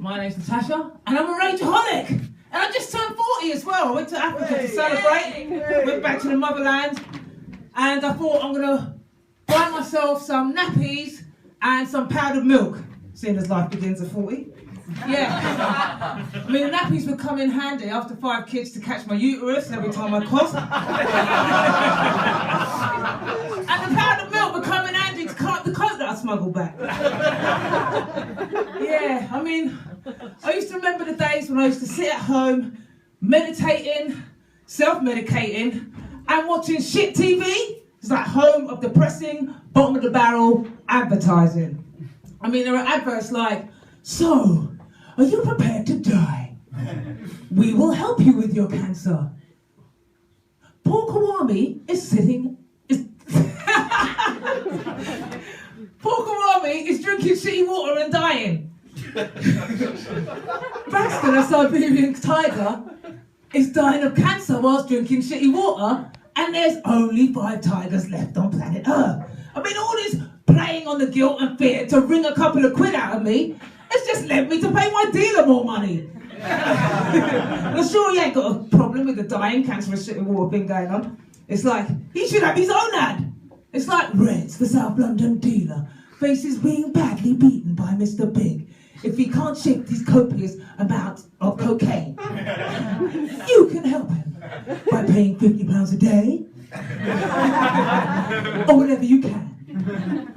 My name's Natasha, and I'm a rageaholic. And I just turned 40 as well. I went to Africa to celebrate, went back to the motherland, and I thought I'm gonna buy myself some nappies and some powdered milk, seeing as life begins at 40. Yeah. I mean, the nappies would come in handy after 5 kids to catch my uterus every time I coughed. And the powdered milk would come in handy to cut the coat that I smuggled back. Yeah, I mean, I used to remember the days when I used to sit at home, meditating, self-medicating, and watching shit TV. It's like home of depressing, bottom of the barrel advertising. I mean, there are adverts like, so, are you prepared to die? We will help you with your cancer. Paul Kawami is Paul Kawami is drinking shitty water and dying. Baxter, a Siberian tiger, is dying of cancer whilst drinking shitty water, and there's only 5 tigers left on planet Earth. I mean, all this playing on the guilt and fear to wring a couple of quid out of me, it's just led me to pay my dealer more money. I'm sure he ain't got a problem with the dying cancerous shitty water thing going on. It's like, he should have his own ad. It's like Reds, the South London dealer, faces being badly beaten by Mr. Big if he can't shift his copious amount of cocaine. You can help him by paying £50 a day, or whatever you can.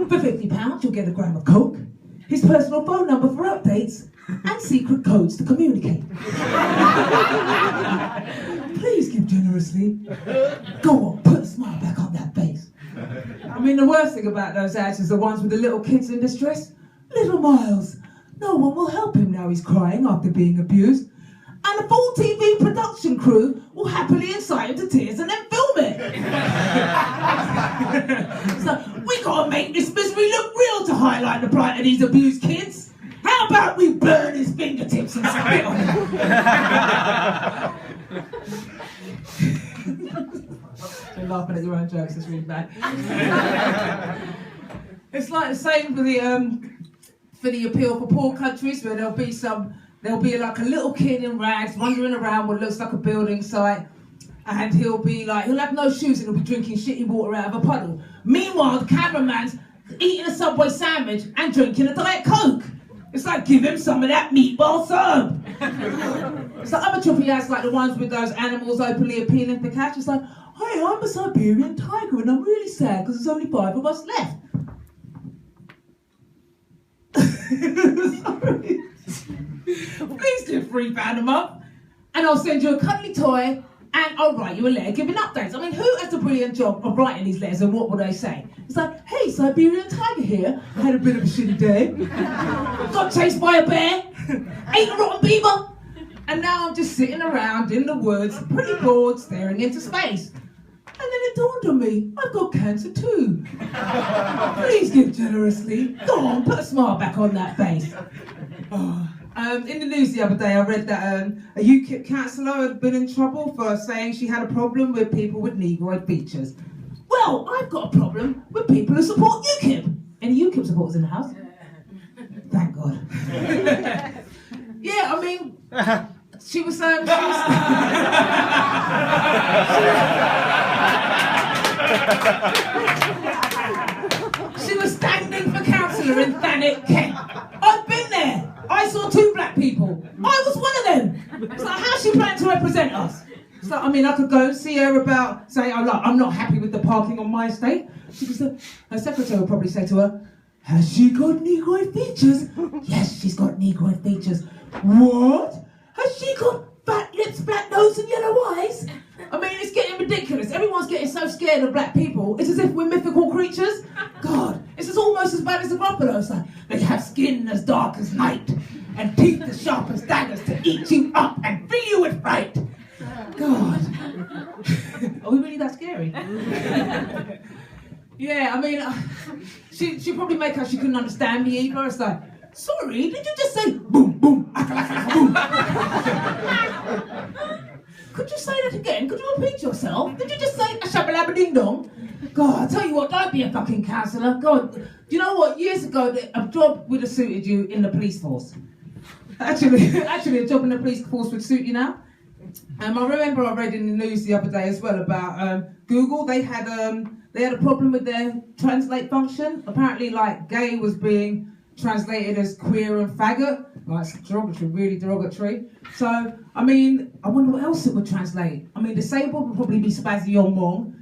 For £50, you'll get a gram of coke, his personal phone number for updates, and secret codes to communicate. Please give generously. Go on, put a smile back on that face. I mean, the worst thing about those ads is the ones with the little kids in distress. Little Miles. No one will help him now he's crying after being abused. And the full TV production crew will happily incite him to tears and then film it. So, we gotta make this misery look real to highlight the plight of these abused kids. How about we burn his fingertips and spit on him? You're laughing at your own jokes, it's really bad. It's like the same for the appeal for poor countries, where there'll be like a little kid in rags wandering around what looks like a building site, and he'll have no shoes and he'll be drinking shitty water out of a puddle. Meanwhile, the cameraman's eating a Subway sandwich and drinking a Diet Coke. It's like, give him some of that meatball sub. It's like other trippy ads, like the ones with those animals openly appealing for cash. It's like, hey, I'm a Siberian tiger and I'm really sad because there's only 5 of us left. Sorry. Please do £3 a month and I'll send you a cuddly toy and I'll write you a letter giving updates. I mean, who has the brilliant job of writing these letters and what will they say? It's like, hey, Siberian tiger here, had a bit of a shitty day, got chased by a bear, ate a rotten beaver, and now I'm just sitting around in the woods, pretty bored, staring into space. And then it dawned on me, I've got cancer too. Please give generously. Go on, put a smile back on that face. Oh. In the news the other day, I read that a UKIP councillor had been in trouble for saying she had a problem with people with negroid features. Well, I've got a problem with people who support UKIP. Any UKIP supporters in the house? Thank God. Yeah, I mean, she was standing for councillor in Thanet, Kent. I've been there. I saw 2 black people. I was one of them. It's like, how's she planning to represent us? It's like, I mean, I could go and see her about saying, I'm not happy with the parking on my estate. Her secretary will probably say to her, has she got negroid features? Yes, she's got negroid features. What? Has she got fat lips, black nose and yellow eyes? I mean, it's getting ridiculous. Everyone's getting so scared of black people. It's as if we're mythical creatures. God, it's almost as bad as the Gruffalo. It's like, they have skin as dark as night and teeth as sharp as daggers to eat you up and fill you with fright. God. Are we really that scary? Yeah, I mean, she'd probably make out she couldn't understand me either. It's like, sorry, did you just say boom, boom, aka, boom? Could you say that again? Could you repeat yourself? Did you just say a shabba ding dong? God, I tell you what, don't be a fucking counsellor. God, do you know what? Years ago, a job would have suited you in the police force. Actually, a job in the police force would suit you now. I remember I read in the news the other day as well about Google. They had a problem with their translate function. Apparently, like gay was being translated as queer and faggot. Like it's derogatory, really derogatory. So, I mean, I wonder what else it would translate. I mean, disabled would probably be spazzy or mong,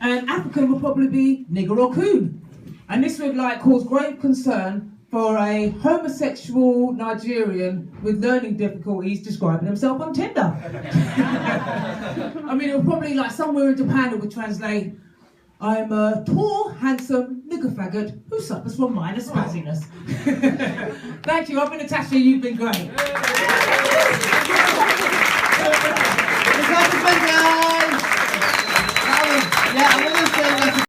and African would probably be nigger or coon. And this would like cause grave concern for a homosexual Nigerian with learning difficulties describing himself on Tinder. I mean, it would probably like somewhere in Japan it would translate, I'm a tall, handsome nigger faggot who suffers from minor spazziness. Thank you, I've been Natasha, you've been great. Yeah,